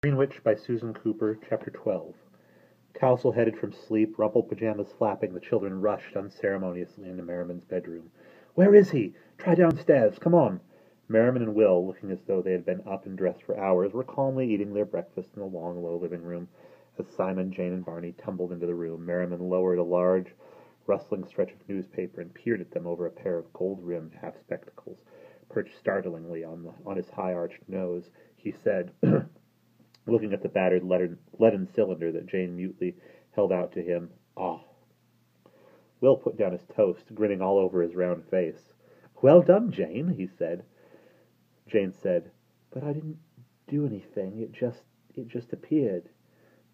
Greenwitch by Susan Cooper, Chapter 12. Cowsel headed from sleep, rumpled pajamas flapping, the children rushed unceremoniously into Merriman's bedroom. "Where is he? Try downstairs. Come on." Merriman and Will, looking as though they had been up and dressed for hours, were calmly eating their breakfast in the long, low living room. As Simon, Jane, and Barney tumbled into the room, Merriman lowered a large, rustling stretch of newspaper and peered at them over a pair of gold-rimmed half-spectacles, perched startlingly on his high-arched nose. He said, looking at the battered leaden cylinder that Jane mutely held out to him, "Ah." Will put down his toast, grinning all over his round face. "Well done, Jane," he said. Jane said, "But I didn't do anything. It just appeared."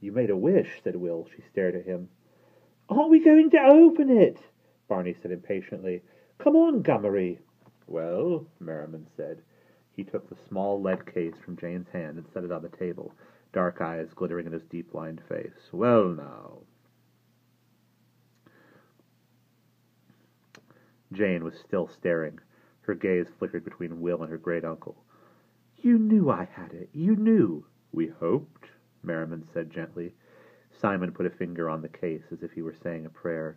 "You made a wish," said Will. She stared at him. "Aren't we going to open it?" Barney said impatiently. "Come on, Gummery." "Well," Merriman said. He took the small lead case from Jane's hand and set it on the table, dark eyes glittering in his deep-lined face. "Well, now." Jane was still staring. Her gaze flickered between Will and her great-uncle. "You knew I had it. You knew." "We hoped," Merriman said gently. Simon put a finger on the case as if he were saying a prayer.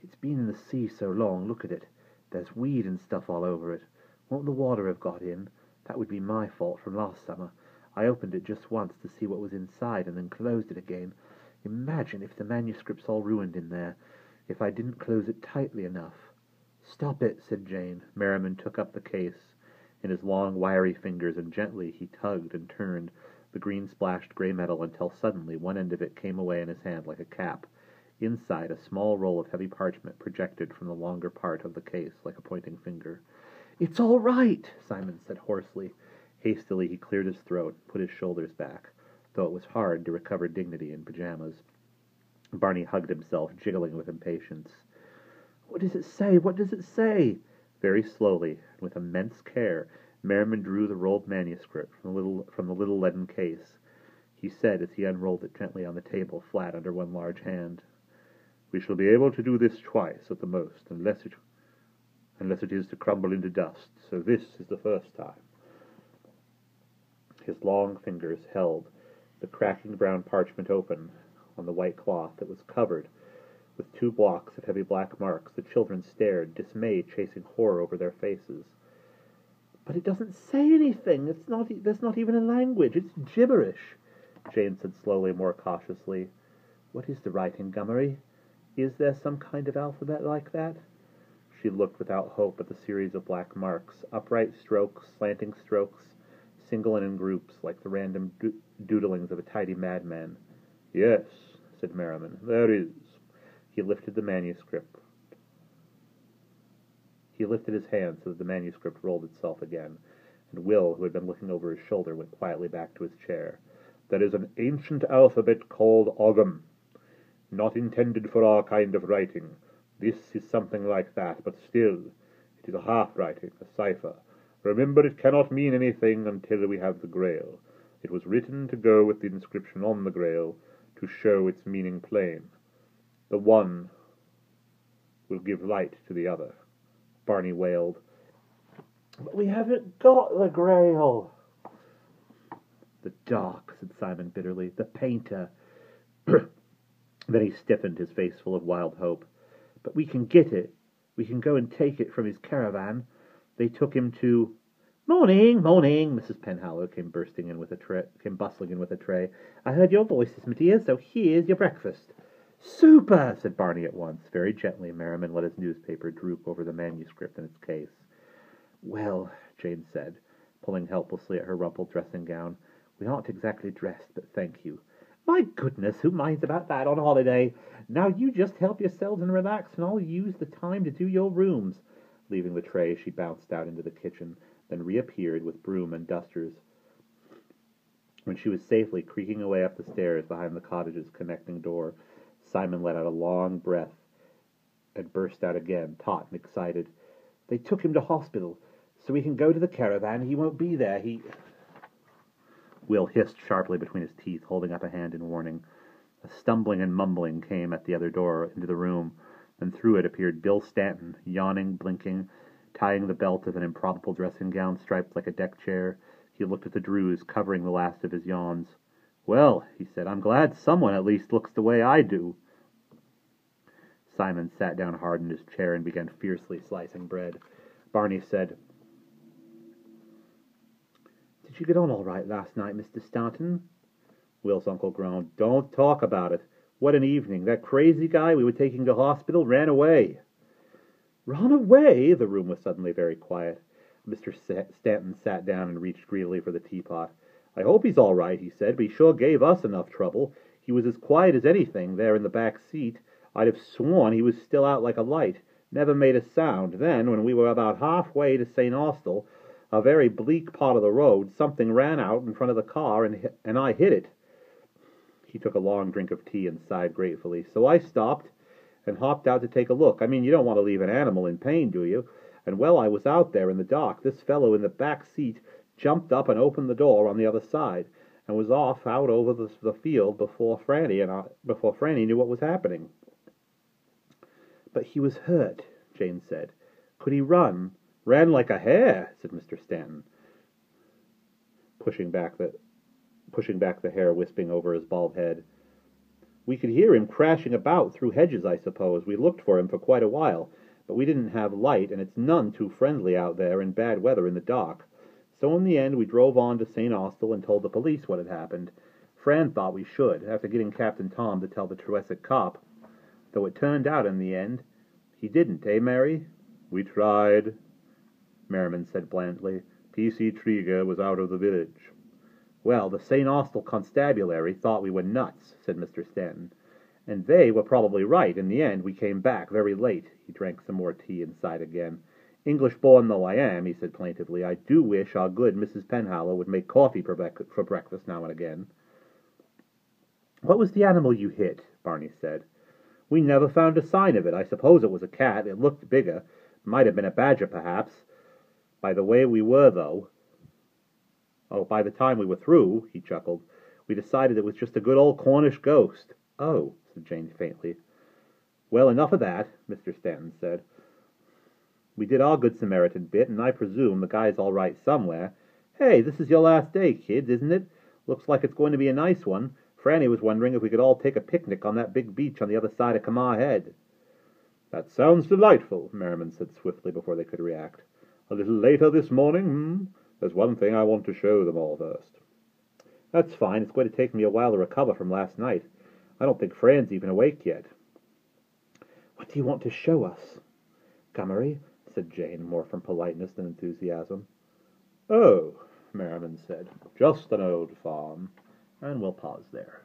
"It's been in the sea so long. Look at it. There's weed and stuff all over it. Won't the water have got in? That would be my fault from last summer. I opened it just once to see what was inside and then closed it again. Imagine if the manuscript's all ruined in there, if I didn't close it tightly enough." "Stop it," said Jane. Merriman took up the case in his long, wiry fingers, and gently he tugged and turned the green-splashed gray metal until suddenly one end of it came away in his hand like a cap. Inside, a small roll of heavy parchment projected from the longer part of the case like a pointing finger. "It's all right," Simon said hoarsely. Hastily he cleared his throat and put his shoulders back, though it was hard to recover dignity in pajamas. Barney hugged himself, jiggling with impatience. "What does it say? What does it say?" Very slowly, and with immense care, Merriman drew the rolled manuscript from the little leaden case. He said, as he unrolled it gently on the table, flat under one large hand, "We shall be able to do this twice at the most, unless it is to crumble into dust. So this is the first time." His long fingers held the cracking brown parchment open on the white cloth that was covered with 2 blocks of heavy black marks. The children stared, dismay chasing horror over their faces. "But it doesn't say anything. There's not even a language. It's gibberish," Jane said slowly, more cautiously. "What is the writing, Gummery? Is there some kind of alphabet like that?" She looked without hope at the series of black marks, upright strokes, slanting strokes, single and in groups, like the random doodlings of a tidy madman. "Yes," said Merriman, "there is." He lifted the manuscript. He lifted his hand so that the manuscript rolled itself again, and Will, who had been looking over his shoulder, went quietly back to his chair. "There is an ancient alphabet called Ogham, not intended for our kind of writing. This is something like that, but still, it is a half-writing, a cipher. Remember, it cannot mean anything until we have the Grail. It was written to go with the inscription on the Grail, to show its meaning plain. The one will give light to the other." Barney wailed. "But we haven't got the Grail." "The dark," said Simon bitterly. "The painter." Then he stiffened, his face full of wild hope. "But we can get it. We can go and take it from his caravan. They took him to—" "Morning, morning!" Mrs. Penhallow came bustling in with a tray. "I heard your voices, my dear, so here's your breakfast." "Super!" said Barney at once. Very gently, Merriman let his newspaper droop over the manuscript in its case. "Well," Jane said, pulling helplessly at her rumpled dressing-gown, "we aren't exactly dressed, but thank you." "My goodness, who minds about that on holiday? Now you just help yourselves and relax, and I'll use the time to do your rooms." Leaving the tray, she bounced out into the kitchen, then reappeared with broom and dusters. When she was safely creaking away up the stairs behind the cottage's connecting door, Simon let out a long breath and burst out again, taut and excited. "They took him to hospital, so we can go to the caravan. He won't be there. Will hissed sharply between his teeth, holding up a hand in warning. A stumbling and mumbling came at the other door into the room, and through it appeared Bill Stanton, yawning, blinking, tying the belt of an improbable dressing-gown striped like a deck chair. He looked at the Drews, covering the last of his yawns. Well, he said, I'm glad someone at least looks the way I do. Simon sat down hard in his chair and began fiercely slicing bread. Barney said, Did you get on all right last night, Mr. Staunton? Will's uncle groaned. Don't talk about it. What an evening. That crazy guy we were taking to hospital ran away. Run away? The room was suddenly very quiet. Mr. Stanton sat down and reached greedily for the teapot. I hope he's all right, he said, but he sure gave us enough trouble. He was as quiet as anything there in the back seat. I'd have sworn he was still out like a light. Never made a sound. Then, when we were about halfway to St. Austell, a very bleak part of the road, something ran out in front of the car, and I hit it. He took a long drink of tea and sighed gratefully. So I stopped and hopped out to take a look. I mean, you don't want to leave an animal in pain, do you? And while I was out there in the dark, this fellow in the back seat jumped up and opened the door on the other side, and was off out over the field before Franny knew what was happening. But he was hurt, Jane said. Could he run? Ran like a hare, said Mr. Stanton, pushing back the hair wisping over his bald head. We could hear him crashing about through hedges, I suppose. We looked for him for quite a while, but we didn't have light, and it's none too friendly out there in bad weather in the dark. So in the end we drove on to St. Austell and told the police what had happened. Fran thought we should, after getting Captain Tom to tell the Trewesick cop, though it turned out in the end he didn't, eh, Mary? We tried, Merriman said blandly. P.C. Trieger was out of the village. Well, the St. Austell constabulary thought we were nuts, said Mr. Stanton. And they were probably right. In the end, we came back very late. He drank some more tea and sighed again. English-born though I am, he said plaintively, I do wish our good Mrs. Penhallow would make coffee for breakfast now and again. What was the animal you hit? Barney said. We never found a sign of it. I suppose it was a cat. It looked bigger. Might have been a badger, perhaps. By the way we were, though. Oh, by the time we were through, he chuckled, we decided it was just a good old Cornish ghost. Oh, said Jane faintly. Well, enough of that, Mr. Stanton said. We did our good Samaritan bit, and I presume the guy's all right somewhere. Hey, this is your last day, kids, isn't it? Looks like it's going to be a nice one. Franny was wondering if we could all take a picnic on that big beach on the other side of Kamar Head. That sounds delightful, Merriman said swiftly before they could react. A little later this morning, There's one thing I want to show them all first. That's fine. It's going to take me a while to recover from last night. I don't think Fran's even awake yet. What do you want to show us? Gummery, said Jane, more from politeness than enthusiasm. Oh, Merriman said, just an old farm. And we'll pause there.